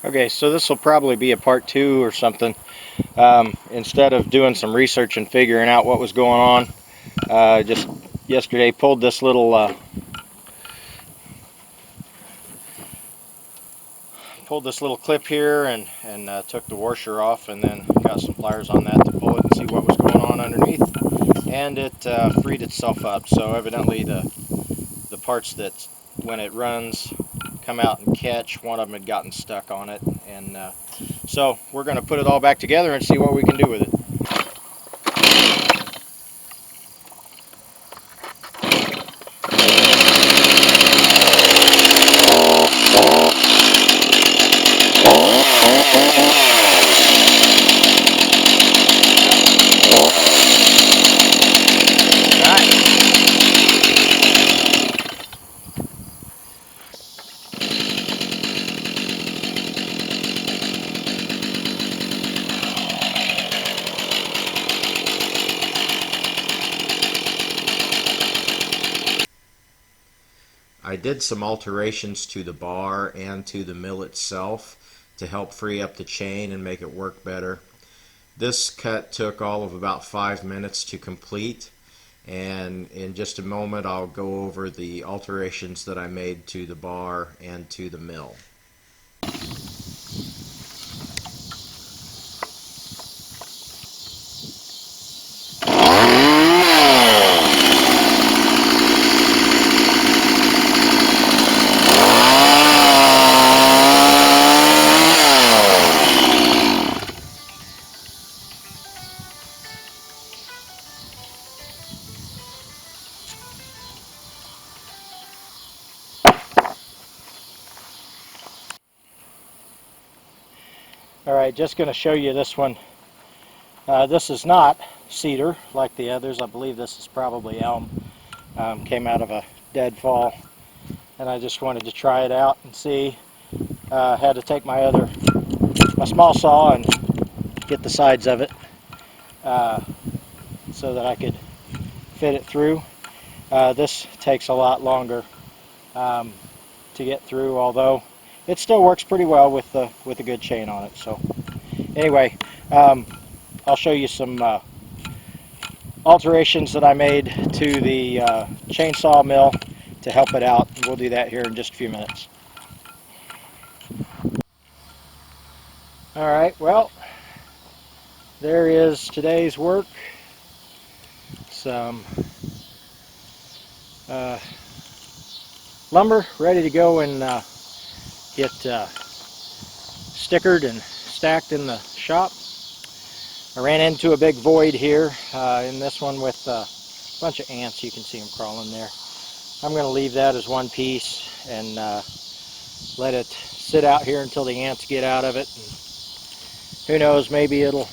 Okay, so this will probably be a part 2 or something. Instead of doing some research and figuring out what was going on, just yesterday pulled this little clip here and took the washer off, and then got some pliers on that to pull it and see what was going on underneath. And it freed itself up. So evidently the parts that when it runs come out and catch, one of them had gotten stuck on it, and so we're going to put it all back together and see what we can do with it. I did some alterations to the bar and to the mill itself to help free up the chain and make it work better. This cut took all of about 5 minutes to complete, and in just a moment I'll go over the alterations that I made to the bar and to the mill. Alright, just going to show you this one. This is not cedar like the others. I believe this is probably elm. Came out of a deadfall, and I just wanted to try it out and see. Had to take my small saw and get the sides of it so that I could fit it through. This takes a lot longer to get through, although it still works pretty well with a good chain on it. So anyway, I'll show you some alterations that I made to the chainsaw mill to help it out. We'll do that here in just a few minutes. Alright, well, there is today's work. Some lumber ready to go and get stickered and stacked in the shop. I ran into a big void here in this one with a bunch of ants. You can see them crawling there. I'm going to leave that as one piece and let it sit out here until the ants get out of it. And who knows, maybe it'll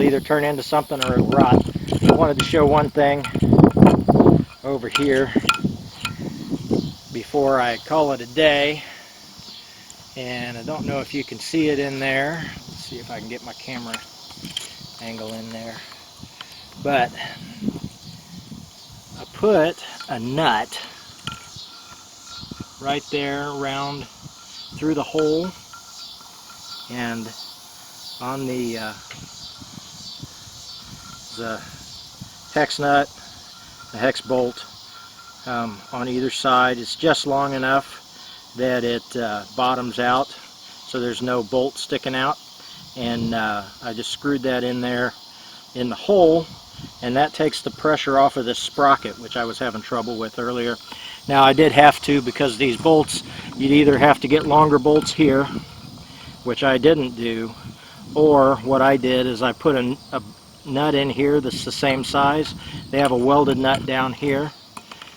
either turn into something or it'll rot. I wanted to show one thing over here before I call it a day, and I don't know if you can see it in there. Let's see if I can get my camera angle in there. But I put a nut right there around through the hole, and on the hex nut, the hex bolt on either side. It's just long enough that it bottoms out so there's no bolt sticking out, and I just screwed that in there in the hole, and that takes the pressure off of this sprocket, which I was having trouble with earlier. Now I did have to, because these bolts, you'd either have to get longer bolts here, which I didn't do, or what I did is I put a nut in here that's the same size. They have a welded nut down here,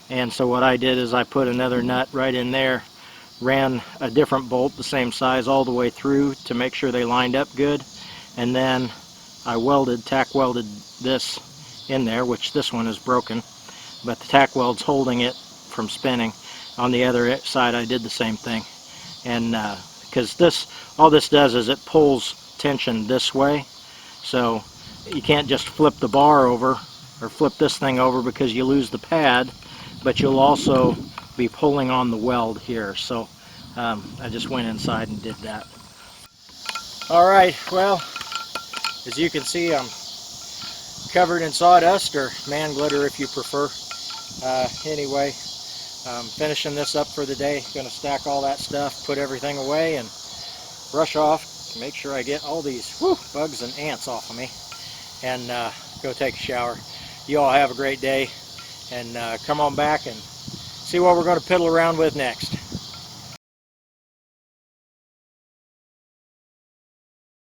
and so what I did is I put another nut right in there, ran a different bolt the same size all the way through to make sure they lined up good, and then I tack welded this in there, which this one is broken, but the tack weld's holding it from spinning. On the other side I did the same thing, and because all this does is it pulls tension this way, so you can't just flip the bar over or flip this thing over because you lose the pad, but you'll also be pulling on the weld here. So I just went inside and did that. Alright, well, as you can see, I'm covered in sawdust, or man glitter if you prefer. Anyway, I'm finishing this up for the day. Going to stack all that stuff, put everything away, and brush off, make sure I get all these bugs and ants off of me, and go take a shower. You all have a great day, and come on back and see what we're going to piddle around with next.